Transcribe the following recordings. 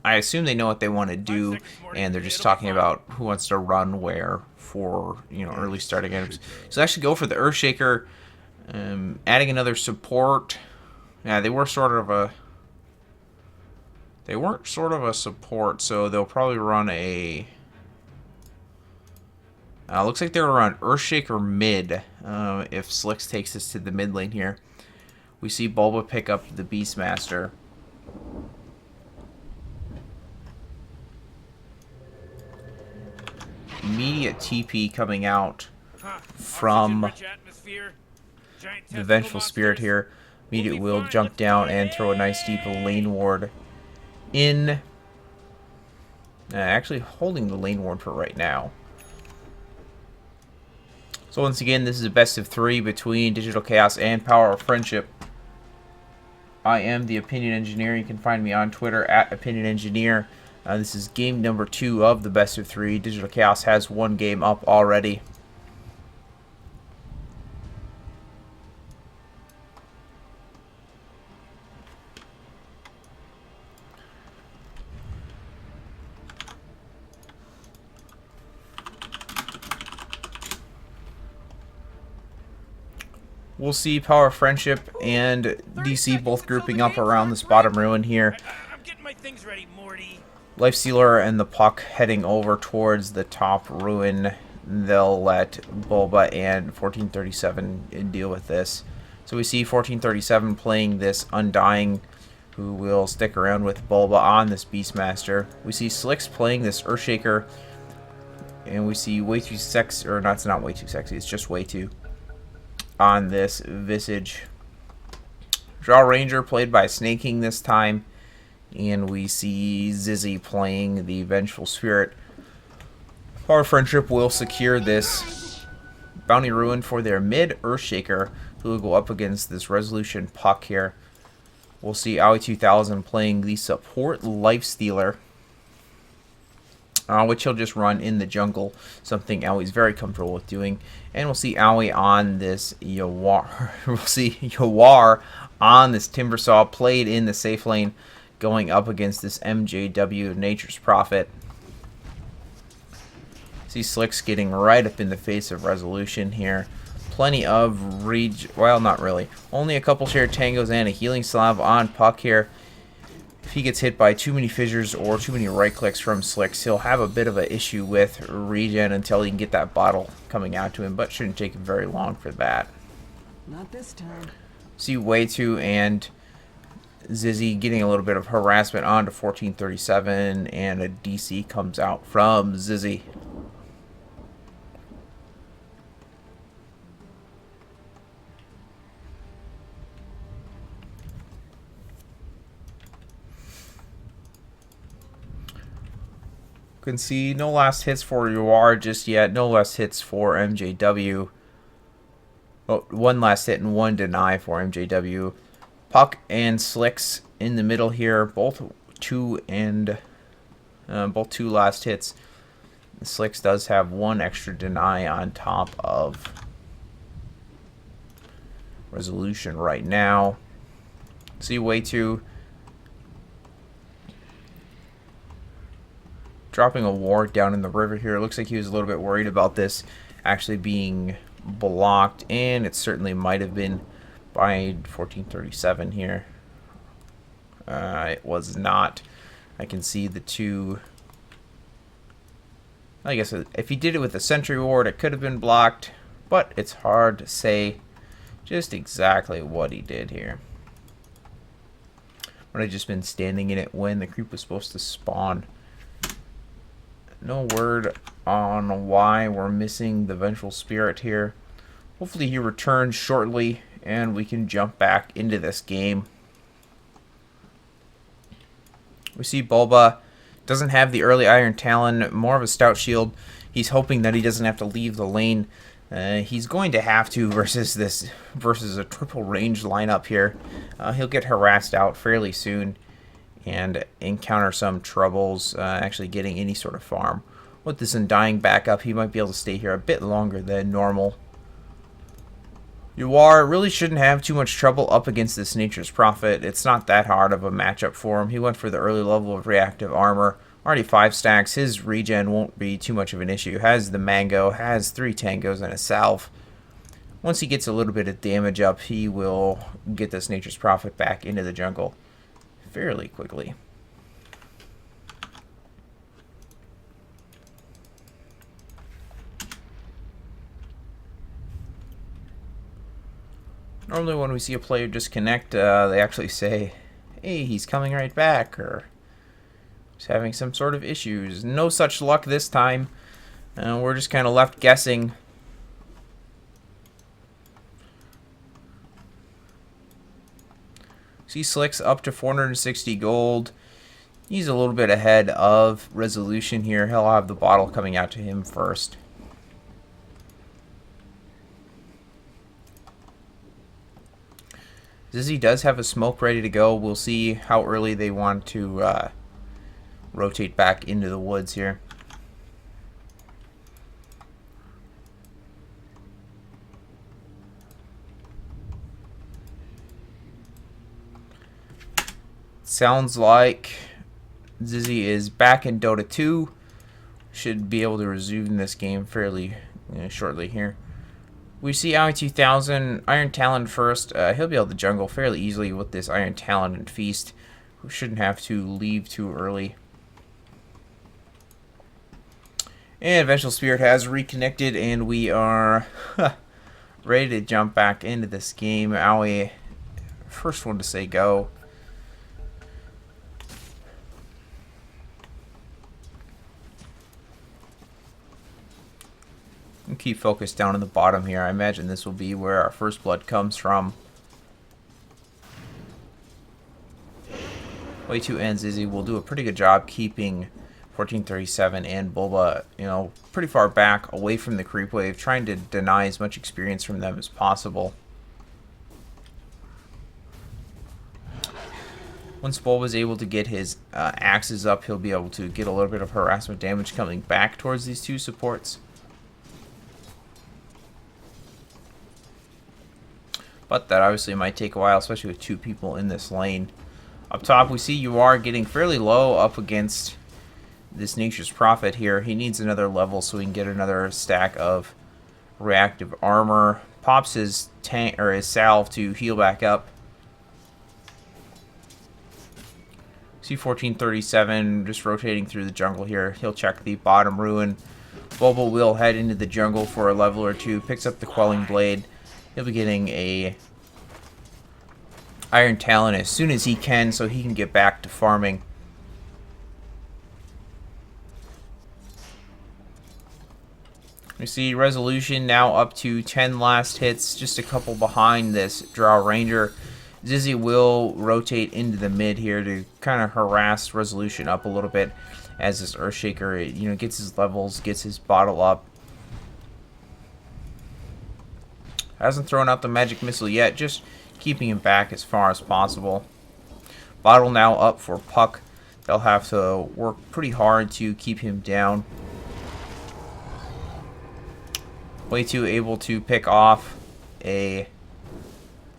I assume they know what they want to do, and they're just talking about who wants to run where for, you know, early starting items. So I should go for the Earthshaker, adding another support. Yeah, they weren't sort of a support, so they'll probably run a. Looks like they're going to run Earthshaker mid if Slicks takes us to the mid lane here. We see Bulba pick up the Beastmaster. Immediate TP coming out from the Vengeful Spirit here. Immediate will jump down and throw a nice deep lane ward in. Actually holding the lane ward for right now. So once again, this is a best of 3 between Digital Chaos and Power of Friendship. I am the Opinion Engineer. You can find me on Twitter at Opinion Engineer. This is game number 2 of the best of 3. Digital Chaos has 1 game up already. We'll see Power of Friendship and DC both grouping up around this bottom ruin here. Lifestealer and the Puck heading over towards the top ruin. They'll let Bulba and 1437 deal with this. So we see 1437 playing this Undying, who will stick around with Bulba on this Beastmaster. We see Slicks playing this Earthshaker, and we see Way Too Sexy, or not, it's not Way Too Sexy, it's just Way Too, on this Visage. Draw Ranger played by Snake King this time. And we see Zizzy playing the Vengeful Spirit. Power Friendship will secure this Bounty Ruin for their mid Earthshaker, who will go up against this Resolution Puck here. We'll see Aoi 2000 playing the support Lifestealer, which he'll just run in the jungle, something Aoi's very comfortable with doing. And we'll see Aoi on this Yawar. We'll see Yawar on this Timbersaw played in the safe lane, going up against this MJW Nature's Prophet. See Slicks getting right up in the face of Resolution here. Plenty of well, not really. Only a couple shared tangos and a healing slab on Puck here. If he gets hit by too many fissures or too many right clicks from Slicks, he'll have a bit of an issue with regen until he can get that bottle coming out to him, but shouldn't take him very long for that. Not this time. See Way Too and Zizzy getting a little bit of harassment onto 1437, and a DC comes out from Zizzy. Can see no last hits for Yawar just yet. No last hits for MJW. Oh, 1 last hit and 1 deny for MJW. Puck and Slicks in the middle here, both 2 last hits. Slicks does have 1 extra deny on top of Resolution right now. See Way Too dropping a ward down in the river here. It looks like he was a little bit worried about this actually being blocked, and it certainly might have been by 1437 here. It was not. I can see the 2. I guess if he did it with a sentry ward, it could have been blocked, but it's hard to say just exactly what he did here. Would have just been standing in it when the creep was supposed to spawn. No word on why we're missing the Vengeful Spirit here. Hopefully he returns shortly and we can jump back into this game. We see Bulba doesn't have the early Iron Talon, more of a stout shield. He's hoping that he doesn't have to leave the lane. He's going to have to versus a triple range lineup here. He'll get harassed out fairly soon and encounter some troubles actually getting any sort of farm. With this Undying backup, he might be able to stay here a bit longer than normal. Yuar really shouldn't have too much trouble up against this Nature's Prophet. It's not that hard of a matchup for him. He went for the early level of reactive armor. Already 5 stacks. His regen won't be too much of an issue. Has the Mango, has 3 Tangos, and a Salve. Once he gets a little bit of damage up, he will get this Nature's Prophet back into the jungle fairly quickly. Normally when we see a player disconnect, they actually say, hey, he's coming right back, or he's having some sort of issues. No such luck this time. We're just kind of left guessing. See Slick's up to 460 gold. He's a little bit ahead of Resolution here. He'll have the bottle coming out to him first. Zizzy does have a smoke ready to go. We'll see how early they want to rotate back into the woods here. Sounds like Zizzy is back in Dota 2. Should be able to resume this game fairly shortly here. We see Aoi 2000, Iron Talon first. He'll be able to jungle fairly easily with this Iron Talon and Feast. We shouldn't have to leave too early. And Vengeful Spirit has reconnected, and we are ready to jump back into this game. Aoi, first one to say go. And keep focus down in the bottom here. I imagine this will be where our first blood comes from. Way 2 and Zizzy will do a pretty good job keeping 1437 and Bulba, pretty far back away from the creep wave, trying to deny as much experience from them as possible. Once Bulba's able to get his axes up, he'll be able to get a little bit of harassment damage coming back towards these 2 supports. But that obviously might take a while, especially with 2 people in this lane. Up top, we see you are getting fairly low up against this Nature's Prophet here. He needs another level so we can get another stack of reactive armor. Pops his tank or his salve to heal back up. See 1437 just rotating through the jungle here. He'll check the bottom ruin. Bulba will head into the jungle for a level or 2. Picks up the Quelling Blade. He'll be getting a Iron Talon as soon as he can so he can get back to farming. We see Resolution now up to 10 last hits, just a couple behind this Drow Ranger. Zizzy will rotate into the mid here to kind of harass Resolution up a little bit as this Earthshaker, gets his levels, gets his bottle up. Hasn't thrown out the magic missile yet, just keeping him back as far as possible. Bottle now up for Puck. They'll have to work pretty hard to keep him down. Way 2 able to pick off a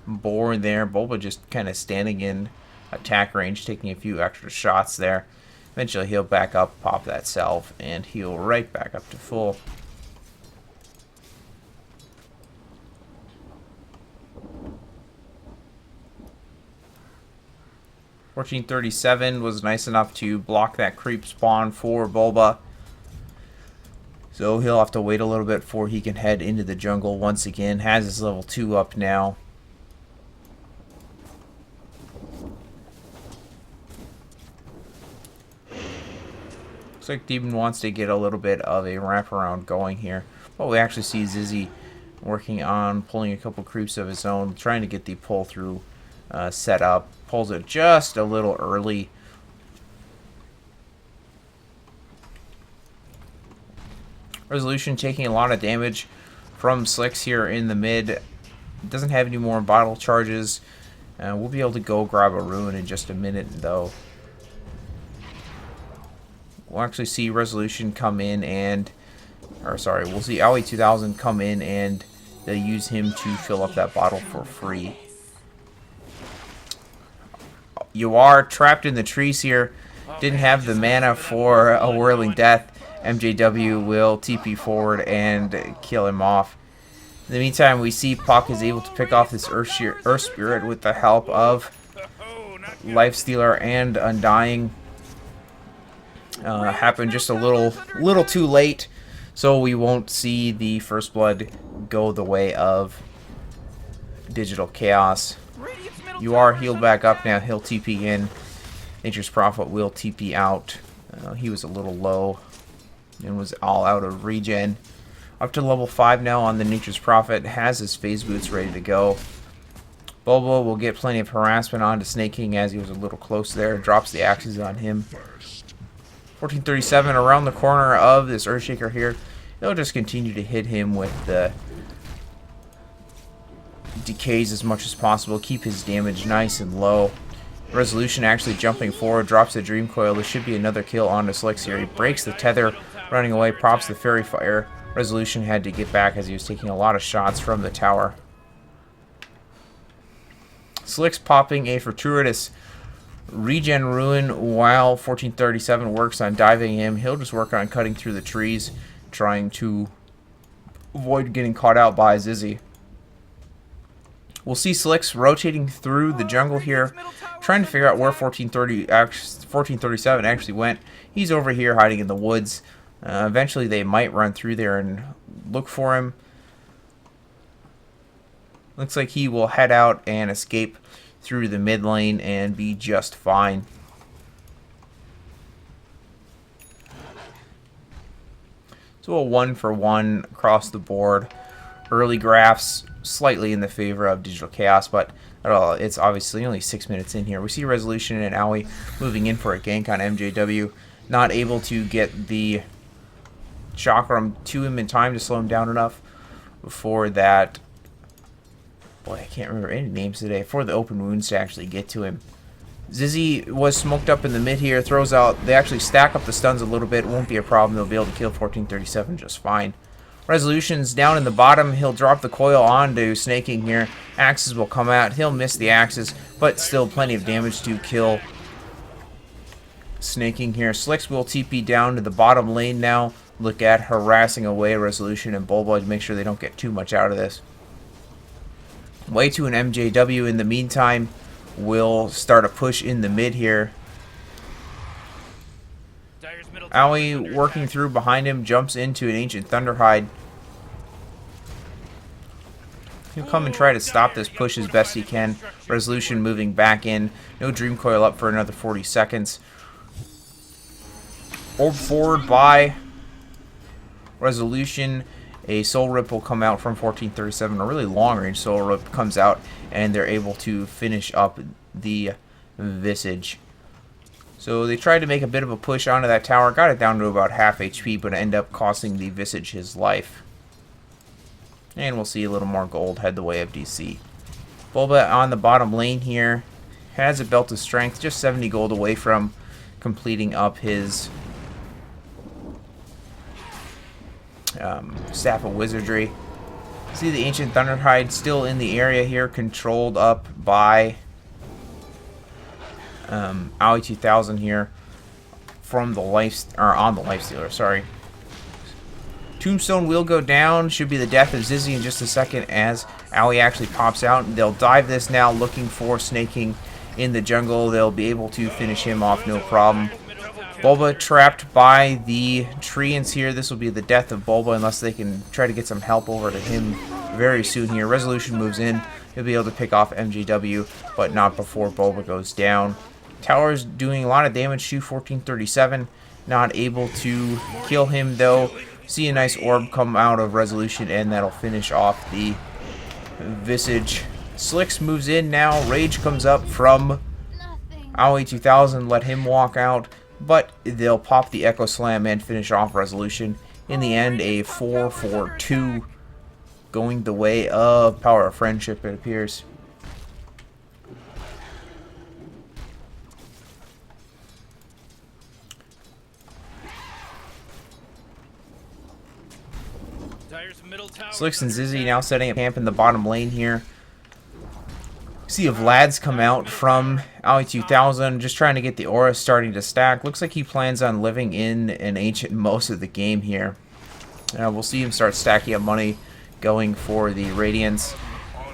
boar there. Bulba just kind of standing in attack range, taking a few extra shots there. Eventually he'll back up, pop that salve, and heal right back up to full. 1437 was nice enough to block that creep spawn for Bulba. So he'll have to wait a little bit before he can head into the jungle once again. Has his level 2 up now. Looks like Demon wants to get a little bit of a wraparound going here. But we actually see Zizzy working on pulling a couple creeps of his own, trying to get the pull through set up. Pulls it just a little early. Resolution taking a lot of damage from Slicks here in the mid. Doesn't have any more bottle charges. We'll be able to go grab a ruin in just a minute though. We'll actually see Resolution come in and... we'll see Aoi 2000 come in and they'll use him to fill up that bottle for free. You are trapped in the trees here. Didn't have the mana for a Whirling Death. MJW will TP forward and kill him off. In the meantime, we see Puck is able to pick off this Earth Spirit with the help of Lifestealer and Undying. Happened just a little too late, so we won't see the First Blood go the way of Digital Chaos. You are healed back up now. He'll TP in. Nature's Prophet will TP out. He was a little low and was all out of regen. Up to level 5 now on the Nature's Prophet. Has his phase boots ready to go. Bobo will get plenty of harassment onto Snake King as he was a little close there. Drops the axes on him. 1437 around the corner of this Earthshaker here. They'll just continue to hit him with the decays as much as possible. Keep his damage nice and low. Resolution actually jumping forward. Drops the Dream Coil. This should be another kill onto Slicks here. He breaks the tether. Running away. Pops the Fairy Fire. Resolution had to get back as he was taking a lot of shots from the tower. Slicks popping a fortuitous regen ruin while 1437 works on diving him. He'll just work on cutting through the trees, trying to avoid getting caught out by Zizzy. We'll see Slicks rotating through the jungle here, trying to figure out where 1437 actually went. He's over here hiding in the woods. Eventually they might run through there and look for him. Looks like he will head out and escape through the mid lane and be just fine. So a 1-for-1 across the board. Early graphs slightly in the favor of Digital Chaos, but it's obviously only 6 minutes in here. We see Resolution and Aoi moving in for a gank on MJW. Not able to get the Chakram to him in time to slow him down enough before that. Boy, I can't remember any names today. For the open wounds to actually get to him. Zizzy was smoked up in the mid here. Throws out. They actually stack up the stuns a little bit. Won't be a problem. They'll be able to kill 1437 just fine. Resolution's down in the bottom. He'll drop the coil onto Snake King here. Axes will come out. He'll miss the axes, but still plenty of damage to kill Snake King here. Slicks will TP down to the bottom lane now. Look at harassing away Resolution and Bulba to make sure they don't get too much out of this. Way to an MJW in the meantime. Will start a push in the mid here. Aoi working through behind him, jumps into an Ancient Thunderhide. He'll come and try to stop this push as best he can. Resolution moving back in. No Dream Coil up for another 40 seconds. Orb forward by Resolution. A Soul Rip will come out from 1437. A really long range Soul Rip comes out, and they're able to finish up the Visage. So they tried to make a bit of a push onto that tower. Got it down to about half HP, but ended up costing the Visage his life. And we'll see a little more gold head the way of DC. Bulba on the bottom lane here. Has a Belt of Strength. Just 70 gold away from completing up his Staff of Wizardry. See the Ancient Thunderhide still in the area here, controlled up by Aoi 2000 here from the on the Lifestealer, sorry. Tombstone will go down. Should be the death of Zizzy in just a second as Aoi actually pops out. They'll dive this now, looking for Snake King in the jungle. They'll be able to finish him off, no problem. Bulba trapped by the treants here. This will be the death of Bulba unless they can try to get some help over to him very soon here. Resolution moves in. He'll be able to pick off MJW, but not before Bulba goes down. Tower's doing a lot of damage to 1437. Not able to kill him though. See a nice orb come out of Resolution, and that'll finish off the Visage. Slicks moves in now. Rage comes up from Aoi 2000. Let him walk out. But they'll pop the Echo Slam and finish off Resolution. In the end, a 4-4-2 going the way of Power of Friendship, it appears. Slicks and Zizzy now setting up camp in the bottom lane here. See if Vlad's come out from Aoi 2000, just trying to get the aura starting to stack. Looks like he plans on living in an ancient most of the game here. We'll see him start stacking up money going for the Radiance.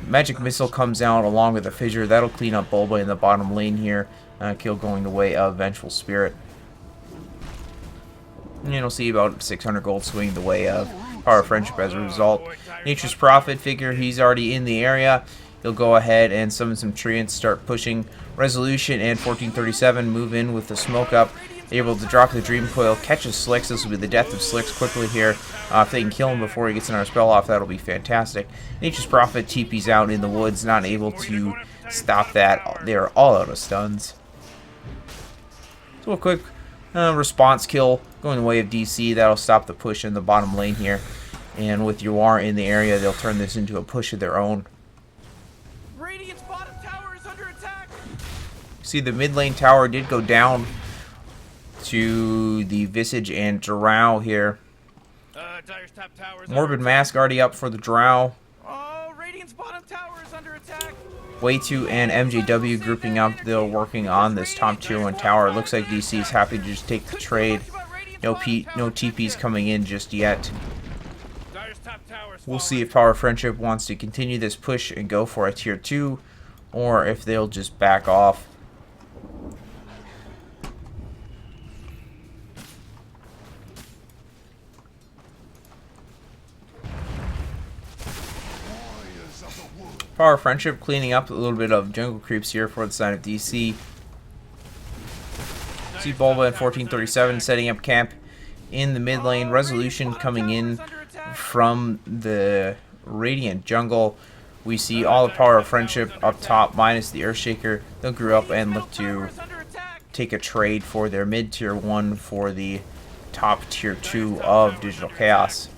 Magic Missile comes out along with a Fissure. That'll clean up Bulba in the bottom lane here. Kill going the way of Vengeful Spirit. And you'll see about 600 gold swing the way of Power of Friendship as a result. Nature's Prophet figure, he's already in the area. He'll go ahead and summon some treants, start pushing. Resolution and 1437 move in with the smoke up. Able to drop the Dream Coil, catches Slicks. This will be the death of Slicks quickly here. If they can kill him before he gets another spell off, that'll be fantastic. Nature's Prophet TP's out in the woods, not able to stop that. They are all out of stuns. So a quick response kill going the way of DC. That'll stop the push in the bottom lane here. And with Yuar in the area, they'll turn this into a push of their own. Radiant's bottom tower is under attack. See, the mid lane tower did go down to the Visage and Drow here. Dire's top tower is Morbid Mask already up for the Drow. Oh, Radiant's bottom tower is under attack. Way2 and MJW grouping up. They're working on this top tier 1 tower. Looks like DC is happy to just take the trade. No TPs coming in just yet. We'll see if Power of Friendship wants to continue this push and go for a tier 2, or if they'll just back off. Power of Friendship cleaning up a little bit of jungle creeps here for the side of DC. See Bulba at 1437 setting up camp in the mid lane. Resolution coming in from the Radiant jungle. We see all the Power of Friendship up top minus the Earthshaker. They'll group up and look to take a trade for their mid tier 1 for the top tier 2 of Digital Chaos.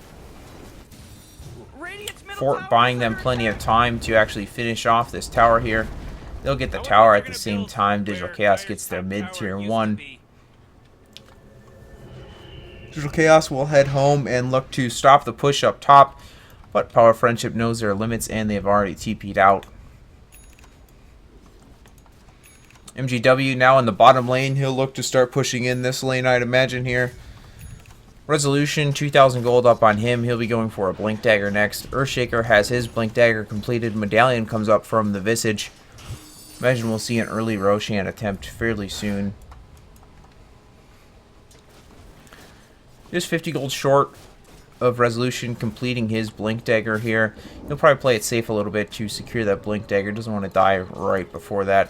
Fort buying them plenty of time to actually finish off this tower here. They'll get the tower at the same time Digital Chaos gets their mid tier 1. Digital Chaos will head home and look to stop the push up top, but Power of Friendship knows their limits and they've already TP'd out. MGW now in the bottom lane. He'll look to start pushing in this lane, I'd imagine here. Resolution, 2,000 gold up on him. He'll be going for a Blink Dagger next. Earthshaker has his Blink Dagger completed. Medallion comes up from the Visage. Imagine we'll see an early Roshan attempt fairly soon. Just 50 gold short of Resolution completing his Blink Dagger here. He'll probably play it safe a little bit to secure that Blink Dagger. Doesn't want to die right before that.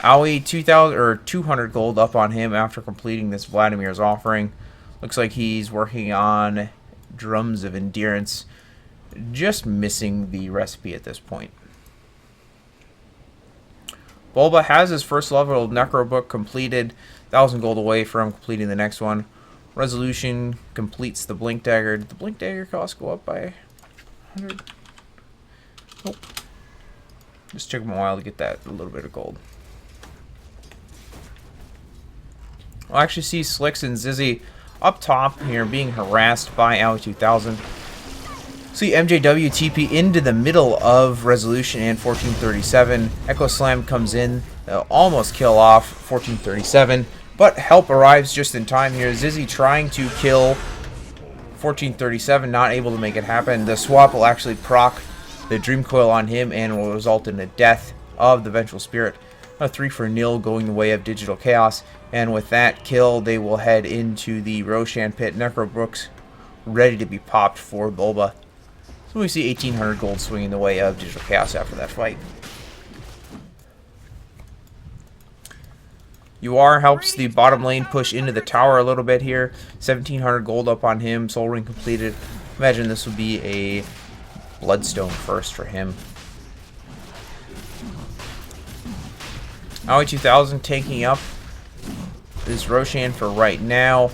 Aoi, 2,000 or 200 gold up on him after completing this Vladimir's Offering. Looks like he's working on Drums of Endurance. Just missing the recipe at this point. Bulba has his first level of Necro Book completed. 1,000 gold away from completing the next one. Resolution completes the Blink Dagger. Did the Blink Dagger cost go up by 100? Nope. Just took him a while to get that a little bit of gold. We'll actually see Slicks and Zizzy up top here being harassed by Aoi 2000. See MJW TP into the middle of Resolution and 1437. Echo Slam comes in. They'll almost kill off 1437. But help arrives just in time here. Zizzy trying to kill 1437. Not able to make it happen. The swap will actually proc the Dream Coil on him and will result in the death of the Vengeful Spirit. A 3 for nil going the way of Digital Chaos. And with that kill, they will head into the Roshan Pit. Necro Brooks ready to be popped for Bulba. So we see 1,800 gold swinging the way of Digital Chaos after that fight. UR helps the bottom lane push into the tower a little bit here. 1,700 gold up on him. Soul Ring completed. Imagine this would be a Bloodstone first for him. Aoi 2000 taking up this Roshan for right now.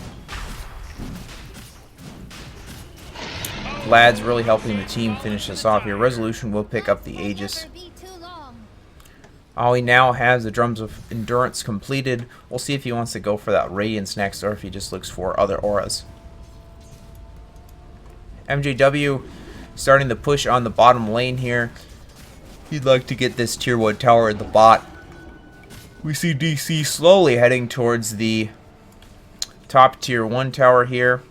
Vlad's really helping the team finish this off here. Resolution will pick up the Aegis. Aoi now has the Drums of Endurance completed. We'll see if he wants to go for that Radiance next or if he just looks for other auras. MJW starting the push on the bottom lane here. He'd like to get this tier 1 tower in the bot. We see DC slowly heading towards the top tier 1 tower here.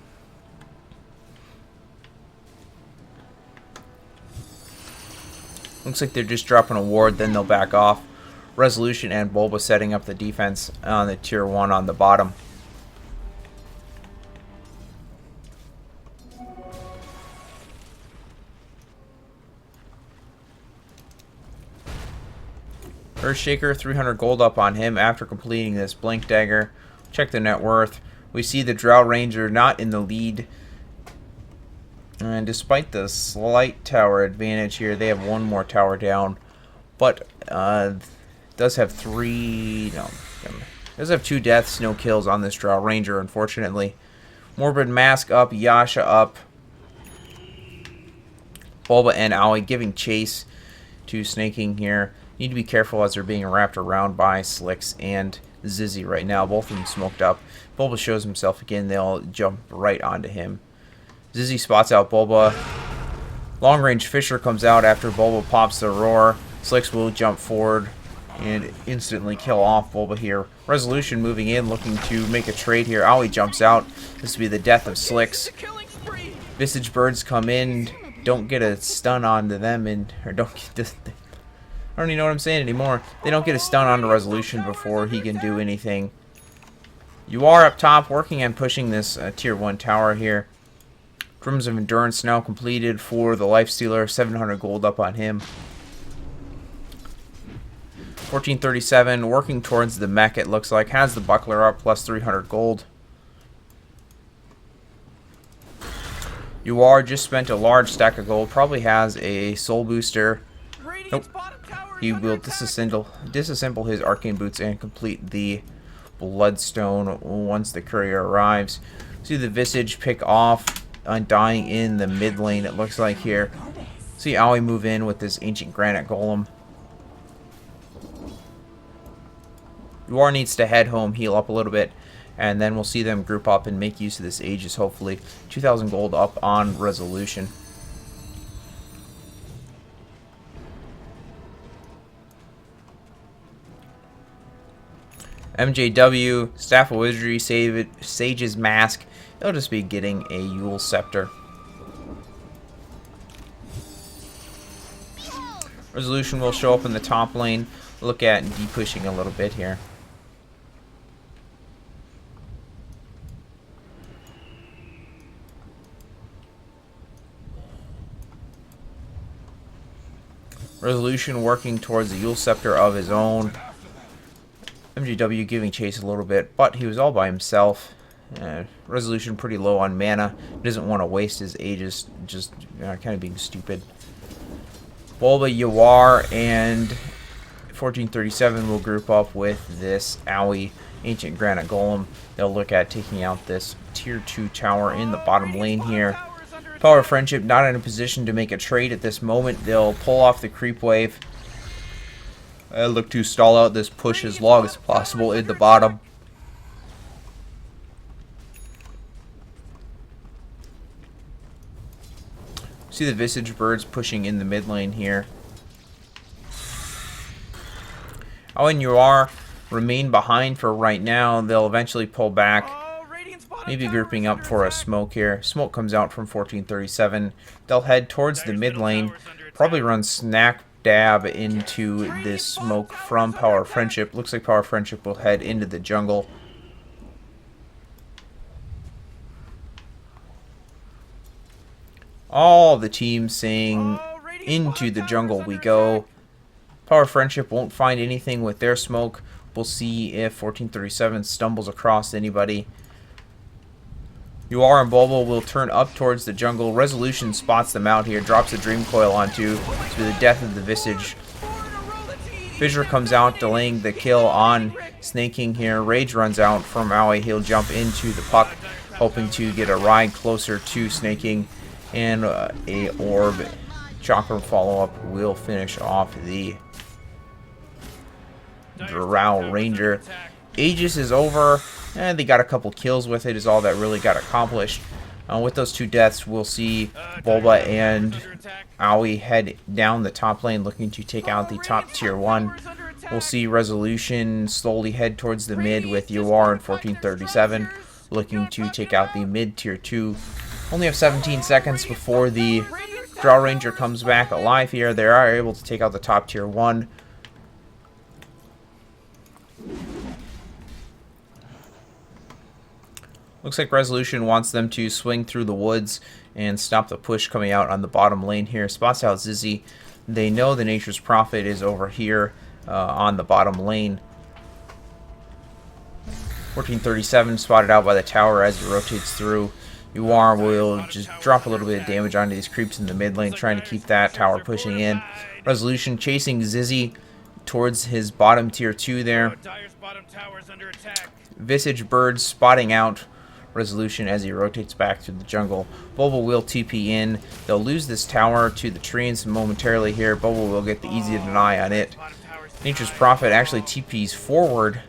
Looks like they're just dropping a ward, then they'll back off. Resolution and Bulba setting up the defense on the tier 1 on the bottom. Earthshaker, 300 gold up on him after completing this Blink Dagger. Check the net worth. We see the Drow Ranger not in the lead. And despite the slight tower advantage here, they have one more tower down. But does have does have 2 deaths, no kills on this Drow Ranger, unfortunately. Morbid Mask up, Yasha up. Bulba and Aoi giving chase to Snaking here. Need to be careful as they're being wrapped around by Slicks and Zizzy right now. Both of them smoked up. Bulba shows himself again. They'll jump right onto him. Zizzy spots out Bulba. Long range Fisher comes out after Bulba pops the roar. Slicks will jump forward and instantly kill off Bulba here. Resolution moving in, looking to make a trade here. Aoi jumps out. This will be the death of Slicks. Visage Birds come in. Don't get a stun onto them, or don't get this. I don't even know what I'm saying anymore. They don't get a stun onto Resolution before he can do anything. You are up top working on pushing this tier 1 tower here. Drums of Endurance now completed for the Lifestealer. 700 gold up on him. 1437 working towards the mech, it looks like. Has the Buckler up plus 300 gold. You are just spent a large stack of gold. Probably has a soul booster. Nope. He will disassemble his arcane boots and complete the bloodstone once the courier arrives. See the Visage pick off, undying in the mid lane, it looks like here. See Aoi move in with this ancient granite golem. Yuar needs to head home, heal up a little bit, and then we'll see them group up and make use of this Aegis, hopefully. 2,000 gold up on Resolution. MJW, Staff of Wizardry, Sage's Mask. They'll just be getting a Yule Scepter. Resolution will show up in the top lane. Look at de-pushing a little bit here. Resolution working towards the Yule Scepter of his own. MGW giving chase a little bit, but he was all by himself. Resolution pretty low on mana. He doesn't want to waste his Aegis, just kind of being stupid. Bulba, Yawar, and 1437 will group up with this Aoi Ancient Granite Golem. They'll look at taking out this tier 2 tower in the bottom lane here. Power of Friendship not in a position to make a trade at this moment. They'll pull off the creep wave. Look to stall out this push as long as possible in the bottom. See the Visage Birds pushing in the mid lane here. Oh, and Yuar remain behind for right now. They'll eventually pull back. Maybe grouping up for a smoke here. Smoke comes out from 1437. They'll head towards the mid lane. Probably run snack dab into this smoke from Power of Friendship. Looks like Power of Friendship will head into the jungle. All the teams saying into the jungle we go. Power of Friendship won't find anything with their smoke. We'll see if 1437 stumbles across anybody. Yuar and Bulba will turn up towards the jungle. Resolution spots them out here, drops a Dream Coil onto to the death of the Visage. Fissure comes out, delaying the kill on Snaking here. Rage runs out from Aoi. He'll jump into the puck, hoping to get a ride closer to Snaking. And a orb chakra follow-up will finish off the Drow Ranger. Aegis is over, and they got a couple kills with it is all that really got accomplished. With those 2 deaths, we'll see Bulba and Aoi head down the top lane looking to take out the top tier 1. We'll see Resolution slowly head towards the mid with UR and 1437 looking to take out the mid tier 2. Only have 17 seconds before the Draw Ranger comes back alive here. They are able to take out the top tier 1. Looks like Resolution wants them to swing through the woods and stop the push coming out on the bottom lane here. Spots out Zizzy. They know the Nature's Prophet is over here on the bottom lane. 1437 spotted out by the tower as it rotates through. UR will just drop a little bit of damage onto these creeps in the mid lane, trying to keep that tower pushing in. Resolution chasing Zizzy towards his bottom tier 2 there. Visage Bird spotting out Resolution as he rotates back through the jungle. Bulba will TP in. They'll lose this tower to the treants momentarily here. Bulba will get the easy deny on it. Nature's Prophet actually TPs forward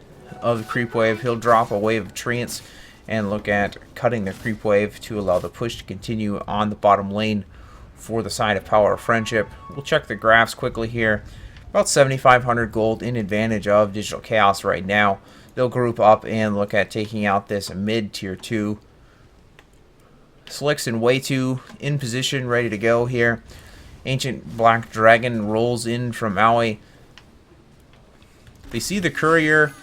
of the creep wave. He'll drop a wave of treants and look at cutting the creep wave to allow the push to continue on the bottom lane for the side of Power of Friendship. We'll check the graphs quickly here. About 7,500 gold in advantage of Digital Chaos right now. They'll group up and look at taking out this mid tier 2. Slicks and Way2 in position, ready to go here. Ancient Black Dragon rolls in from Aoi. They see the courier.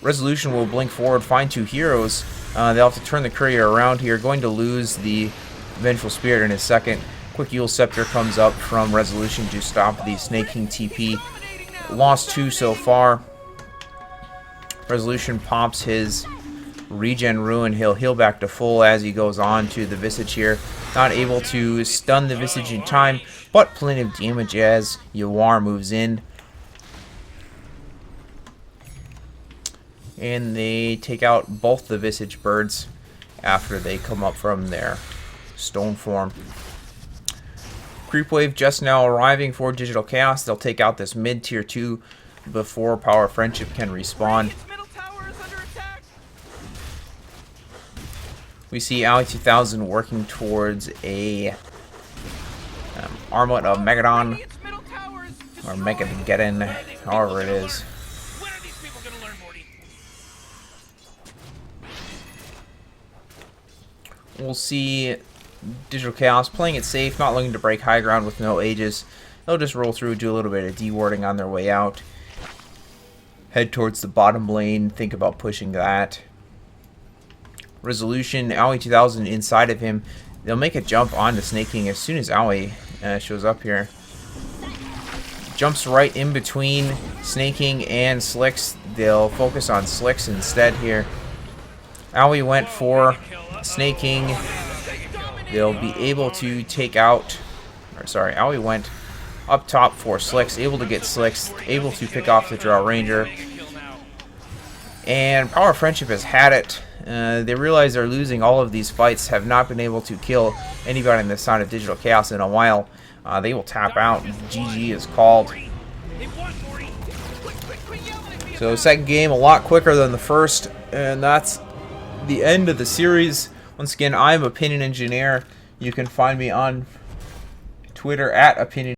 Resolution will blink forward, find 2 heroes. They'll have to turn the courier around here. Going to lose the Vengeful Spirit in a second. Quick Eul Scepter comes up from Resolution to stop the Snake King TP. Lost 2 so far. Resolution pops his regen ruin. He'll heal back to full as he goes on to the Visage here. Not able to stun the Visage in time, but plenty of damage as Yawar moves in. And they take out both the Visage birds after they come up from their stone form. Creep Wave just now arriving for Digital Chaos. They'll take out this mid tier 2 before Power of Friendship can respawn. We see Aoi 2000 working towards a armlet of Megadon, or Megageddon, however it is. We'll see Digital Chaos playing it safe, not looking to break high ground with no Aegis. They'll just roll through, do a little bit of dewarding on their way out. Head towards the bottom lane, think about pushing that. Resolution, Aoi 2000 inside of him. They'll make a jump onto Snake King as soon as Aoi shows up here. Jumps right in between Snake King and Slicks. They'll focus on Slicks instead here. Aoi went for Snake King. They'll be able to take out, Aoi went up top for Slicks, able to get Slicks, able to pick off the Draw Ranger. And Power of Friendship has had it. They realize they're losing all of these fights, have not been able to kill anybody in the side of Digital Chaos in a while. They will tap out. GG is called. So second game a lot quicker than the first, and that's the end of the series. Once again, I'm Opinion Engineer. You can find me on Twitter at Opinion